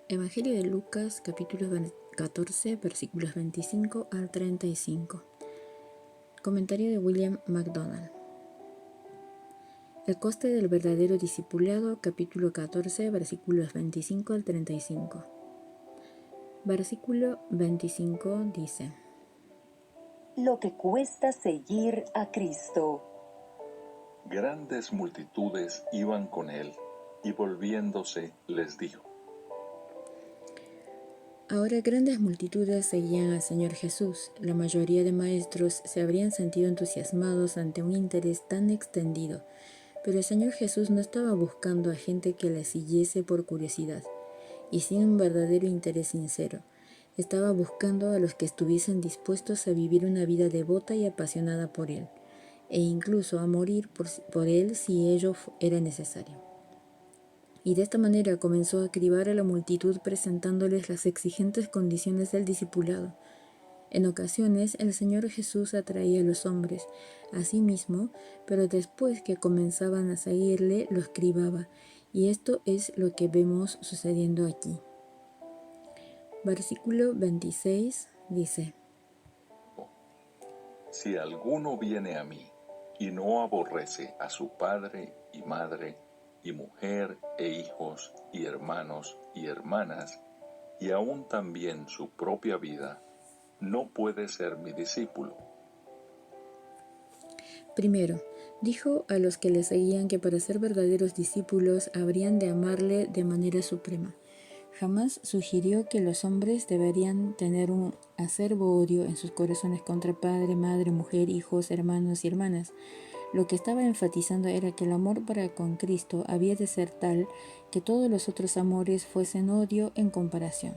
Evangelio de Lucas, capítulo 14, versículos 25 al 35. Comentario de William MacDonald. El coste del verdadero discipulado, capítulo 14, versículos 25 al 35. Versículo 25 dice: Lo que cuesta seguir a Cristo. Grandes multitudes iban con él, y volviéndose les dijo: Ahora grandes multitudes seguían al Señor Jesús. La mayoría de maestros se habrían sentido entusiasmados ante un interés tan extendido, pero el Señor Jesús no estaba buscando a gente que le siguiese por curiosidad y sin un verdadero interés sincero. Estaba buscando a los que estuviesen dispuestos a vivir una vida devota y apasionada por Él, e incluso a morir por Él si ello era necesario. Y de esta manera comenzó a cribar a la multitud presentándoles las exigentes condiciones del discipulado. En ocasiones el Señor Jesús atraía a los hombres a sí mismo, pero después que comenzaban a seguirle los cribaba, y esto es lo que vemos sucediendo aquí. Versículo 26 dice: Si alguno viene a mí y no aborrece a su padre y madre, y mujer e hijos, y hermanos y hermanas, y aún también su propia vida, no puede ser mi discípulo. Primero, dijo a los que le seguían que para ser verdaderos discípulos habrían de amarle de manera suprema. Jamás sugirió que los hombres deberían tener un acerbo odio en sus corazones contra padre, madre, mujer, hijos, hermanos y hermanas. Lo que estaba enfatizando era que el amor para con Cristo había de ser tal que todos los otros amores fuesen odio en comparación,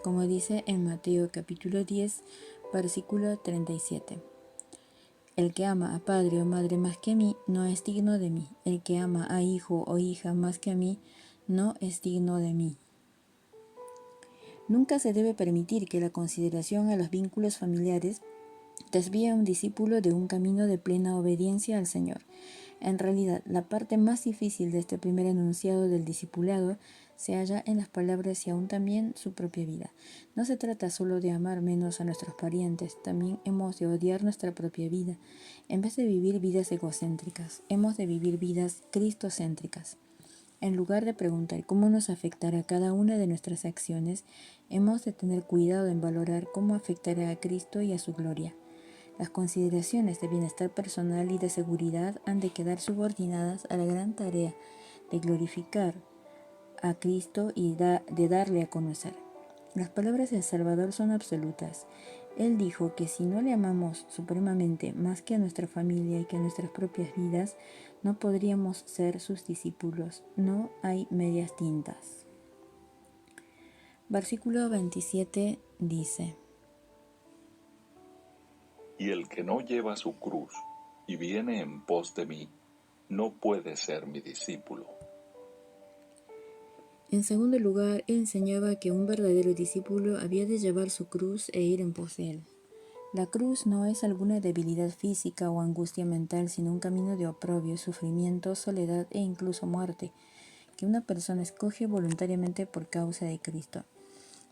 como dice en Mateo capítulo 10, versículo 37. El que ama a padre o madre más que a mí no es digno de mí. El que ama a hijo o hija más que a mí no es digno de mí. Nunca se debe permitir que la consideración a los vínculos familiares desvíe a un discípulo de un camino de plena obediencia al Señor. En realidad, la parte más difícil de este primer enunciado del discipulado se halla en las palabras y aún también su propia vida. No se trata solo de amar menos a nuestros parientes, también hemos de odiar nuestra propia vida. En vez de vivir vidas egocéntricas, hemos de vivir vidas cristocéntricas. En lugar de preguntar cómo nos afectará cada una de nuestras acciones, hemos de tener cuidado en valorar cómo afectará a Cristo y a su gloria. Las consideraciones de bienestar personal y de seguridad han de quedar subordinadas a la gran tarea de glorificar a Cristo y de darle a conocer. Las palabras del Salvador son absolutas. Él dijo que si no le amamos supremamente más que a nuestra familia y que a nuestras propias vidas, no podríamos ser sus discípulos. No hay medias tintas. Versículo 27 dice: Y el que no lleva su cruz y viene en pos de mí, no puede ser mi discípulo. En segundo lugar, él enseñaba que un verdadero discípulo había de llevar su cruz e ir en pos de él. La cruz no es alguna debilidad física o angustia mental, sino un camino de oprobio, sufrimiento, soledad e incluso muerte, que una persona escoge voluntariamente por causa de Cristo.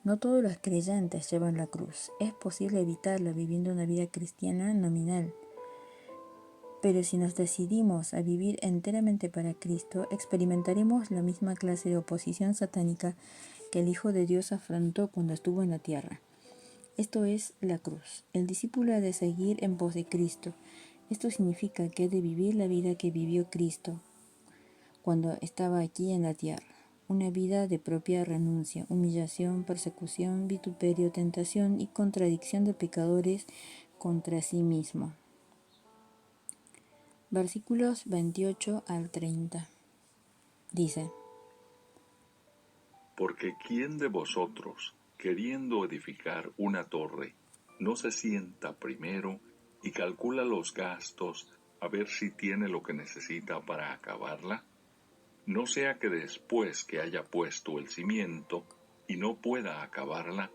No todos los creyentes llevan la cruz. Es posible evitarla viviendo una vida cristiana nominal. Pero si nos decidimos a vivir enteramente para Cristo, experimentaremos la misma clase de oposición satánica que el Hijo de Dios afrontó cuando estuvo en la tierra. Esto es la cruz. El discípulo ha de seguir en pos de Cristo. Esto significa que ha de vivir la vida que vivió Cristo cuando estaba aquí en la tierra. Una vida de propia renuncia, humillación, persecución, vituperio, tentación y contradicción de pecadores contra sí mismo. Versículos 28 al 30. Dice: Porque ¿quién de vosotros, queriendo edificar una torre, no se sienta primero y calcula los gastos a ver si tiene lo que necesita para acabarla? No sea que después que haya puesto el cimiento y no pueda acabarla,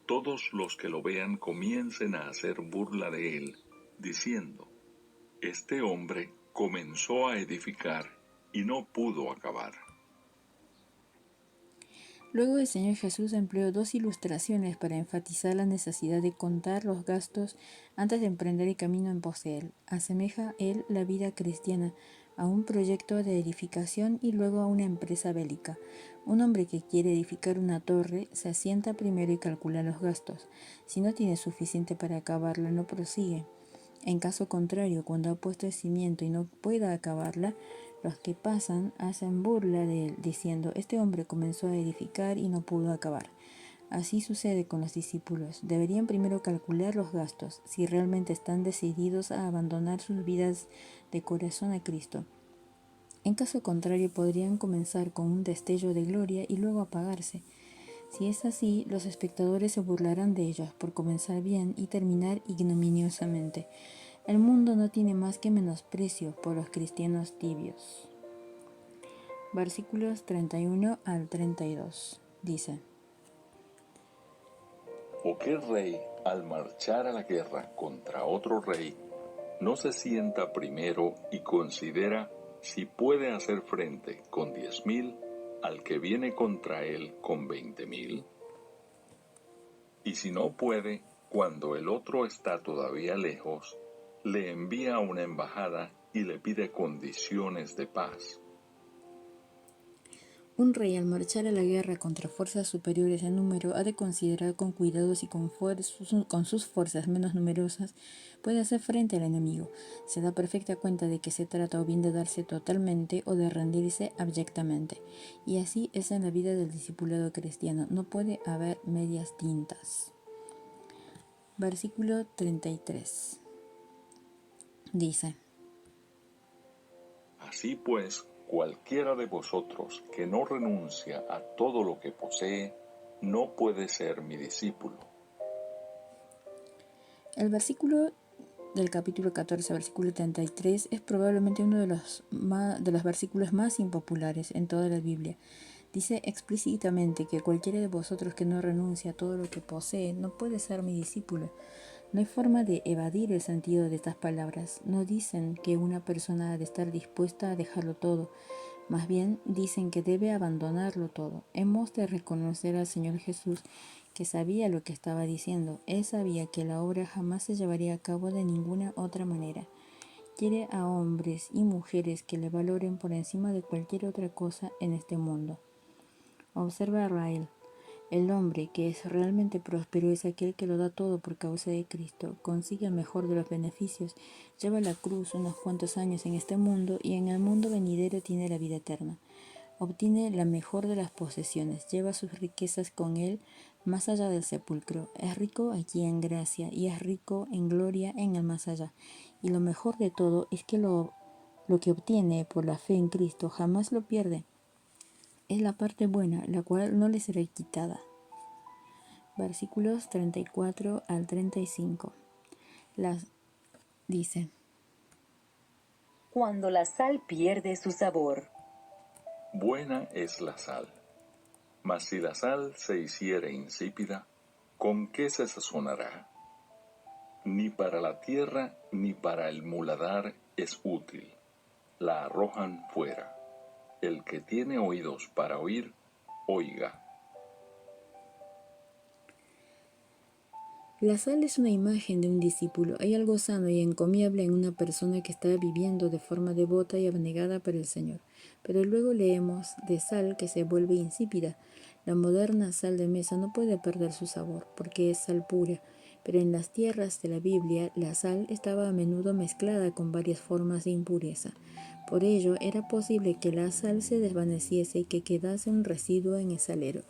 todos los que lo vean comiencen a hacer burla de él, diciendo: este hombre comenzó a edificar y no pudo acabar. Luego el Señor Jesús empleó dos ilustraciones para enfatizar la necesidad de contar los gastos antes de emprender el camino en pos de Él. Asemeja Él la vida cristiana a un proyecto de edificación y luego a una empresa bélica. Un hombre que quiere edificar una torre se asienta primero y calcula los gastos. Si no tiene suficiente para acabarla, no prosigue. En caso contrario, cuando ha puesto el cimiento y no pueda acabarla, los que pasan hacen burla de él, diciendo: este hombre comenzó a edificar y no pudo acabar. Así sucede con los discípulos. Deberían primero calcular los gastos, si realmente están decididos a abandonar sus vidas de corazón a Cristo. En caso contrario, podrían comenzar con un destello de gloria y luego apagarse. Si es así, los espectadores se burlarán de ellos por comenzar bien y terminar ignominiosamente. El mundo no tiene más que menosprecio por los cristianos tibios. Versículos 31 al 32. Dice: ¿O qué rey, al marchar a la guerra contra otro rey, no se sienta primero y considera si puede hacer frente con 10,000 al que viene contra él con 20,000? Y si no puede, cuando el otro está todavía lejos, le envía una embajada y le pide condiciones de paz. Un rey, al marchar a la guerra contra fuerzas superiores en número, ha de considerar con cuidado si con sus fuerzas menos numerosas puede hacer frente al enemigo. Se da perfecta cuenta de que se trata o bien de darse totalmente o de rendirse abyectamente. Y así es en la vida del discipulado cristiano. No puede haber medias tintas. Versículo 33. Dice: Así pues, cualquiera de vosotros que no renuncia a todo lo que posee, no puede ser mi discípulo. El versículo del capítulo 14, versículo 33, es probablemente uno de los versículos más impopulares en toda la Biblia. Dice explícitamente que cualquiera de vosotros que no renuncia a todo lo que posee no puede ser mi discípulo. No hay forma de evadir el sentido de estas palabras. No dicen que una persona ha de estar dispuesta a dejarlo todo. Más bien dicen que debe abandonarlo todo. Hemos de reconocer al Señor Jesús, que sabía lo que estaba diciendo. Él sabía que la obra jamás se llevaría a cabo de ninguna otra manera. Quiere a hombres y mujeres que le valoren por encima de cualquier otra cosa en este mundo. Observa a Rael. El hombre que es realmente próspero es aquel que lo da todo por causa de Cristo, consigue el mejor de los beneficios, lleva la cruz unos cuantos años en este mundo y en el mundo venidero tiene la vida eterna. Obtiene la mejor de las posesiones, lleva sus riquezas con él más allá del sepulcro. Es rico aquí en gracia y es rico en gloria en el más allá. Y lo mejor de todo es que lo que obtiene por la fe en Cristo jamás lo pierde. Es la parte buena, la cual no le será quitada. Versículos 34 al 35. Dice: Cuando la sal pierde su sabor. Buena es la sal, mas si la sal se hiciere insípida, ¿con qué se sazonará? Ni para la tierra ni para el muladar es útil. La arrojan fuera. El que tiene oídos para oír, oiga. La sal es una imagen de un discípulo. Hay algo sano y encomiable en una persona que está viviendo de forma devota y abnegada para el Señor. Pero luego leemos de sal que se vuelve insípida. La moderna sal de mesa no puede perder su sabor, porque es sal pura. Pero en las tierras de la Biblia, la sal estaba a menudo mezclada con varias formas de impureza. Por ello, era posible que la sal se desvaneciese y que quedase un residuo en el salero.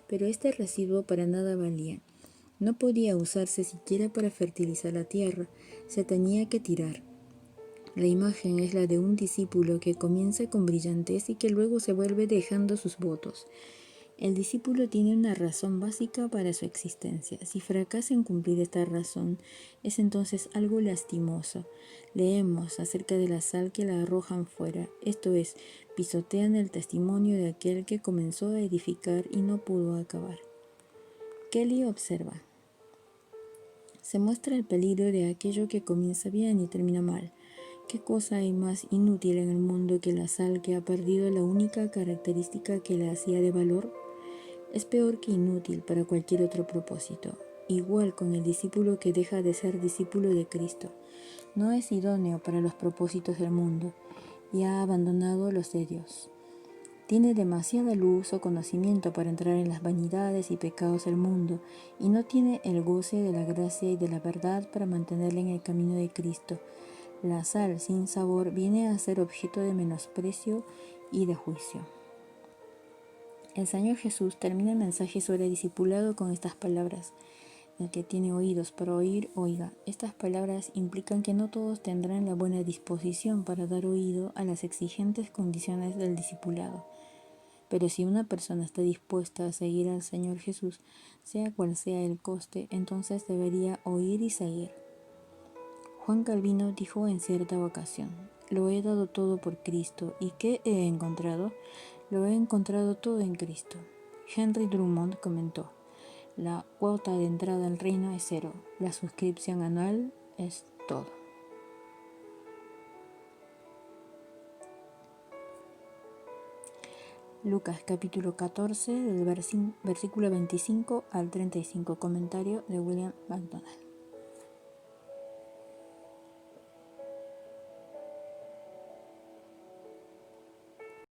Pero este residuo para nada valía. No podía usarse siquiera para fertilizar la tierra, se tenía que tirar. La imagen es la de un discípulo que comienza con brillantez y que luego se vuelve dejando sus votos. El discípulo tiene una razón básica para su existencia. Si fracasa en cumplir esta razón, es entonces algo lastimoso. Leemos acerca de la sal que la arrojan fuera, esto es, pisotean el testimonio de aquel que comenzó a edificar y no pudo acabar. Kelly observa: se muestra el peligro de aquello que comienza bien y termina mal. ¿Qué cosa hay más inútil en el mundo que la sal que ha perdido la única característica que la hacía de valor? Es peor que inútil para cualquier otro propósito. Igual con el discípulo que deja de ser discípulo de Cristo. No es idóneo para los propósitos del mundo y ha abandonado los de Dios. Tiene demasiada luz o conocimiento para entrar en las vanidades y pecados del mundo y no tiene el goce de la gracia y de la verdad para mantenerle en el camino de Cristo. La sal sin sabor viene a ser objeto de menosprecio y de juicio. El Señor Jesús termina el mensaje sobre discipulado con estas palabras: el que tiene oídos para oír, oiga. Estas palabras implican que no todos tendrán la buena disposición para dar oído a las exigentes condiciones del discipulado. Pero si una persona está dispuesta a seguir al Señor Jesús, sea cual sea el coste, entonces debería oír y seguir. Juan Calvino dijo en cierta ocasión: lo he dado todo por Cristo, ¿y qué he encontrado? Lo he encontrado todo en Cristo. Henry Drummond comentó: la cuota de entrada al reino es 0, la suscripción anual es todo. Lucas capítulo 14, del versículo 25 al 35, comentario de William MacDonald.